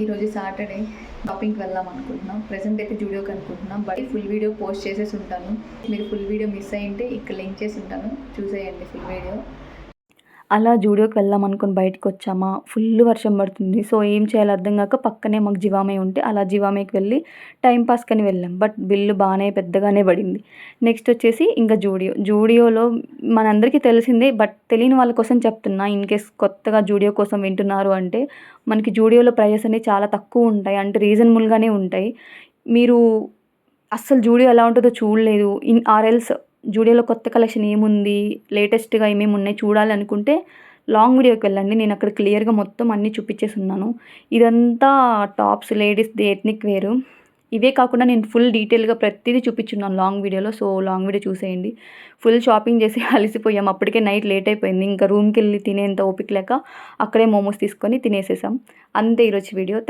ఈరోజు సాటర్డే షాపింగ్కి వెళ్దాం అనుకుంటున్నాం. ప్రెసెంట్ అయితే జూడియోకి అనుకుంటున్నాం. బట్ ఫుల్ వీడియో పోస్ట్ చేసేసి ఉంటాను. మీరు ఫుల్ వీడియో మిస్ అయ్యింటే ఇక్కడ లింక్ చేసి ఉంటాను, చూసేయండి ఫుల్ వీడియో. అలా జూడియోకి వెళ్దాం అనుకుని బయటకు వచ్చామా, ఫుల్ వర్షం పడుతుంది. సో ఏం చేయాలో అర్థం కాక పక్కనే మాకు జివామే ఉంటే అలా జివామేకి వెళ్ళి టైం పాస్కని వెళ్ళాం. బట్ బిల్లు బాగానే పెద్దగానే పడింది. నెక్స్ట్ వచ్చేసి ఇంకా జూడియోలో మనందరికీ తెలిసిందే, బట్ తెలియని వాళ్ళ కోసం చెప్తున్నా. ఇన్ కేస్ కొత్తగా జూడియో కోసం వింటున్నారు అంటే, మనకి జూడియోలో ప్రైజెస్ అనేవి చాలా తక్కువ ఉంటాయి, అంటే రీజనబుల్గానే ఉంటాయి. మీరు అస్సలు జూడియో ఎలా ఉంటుందో చూడలేదు ఆర్ఎల్స్ జూడియోలో కొత్త కలెక్షన్ ఏముంది, లేటెస్ట్గా ఏమేమి ఉన్నాయి చూడాలనుకుంటే లాంగ్ వీడియోకి వెళ్ళండి. నేను అక్కడ క్లియర్గా మొత్తం అన్నీ చూపించేసి ఉన్నాను. ఇదంతా టాప్స్, లేడీస్ది ఎథ్నిక్ వేరు. ఇవే కాకుండా నేను ఫుల్ డీటెయిల్గా ప్రతిదీ చూపించున్నాను లాంగ్ వీడియోలో. సో లాంగ్ వీడియో చూసేయండి. ఫుల్ షాపింగ్ చేసి అలసిపోయాం. అప్పటికే నైట్ లేట్ అయిపోయింది. ఇంకా రూమ్కి వెళ్ళి తినేంత ఓపిక లేక అక్కడే మోమోస్ తీసుకొని తినేసేసాం. అంతే ఈరోజు వీడియో.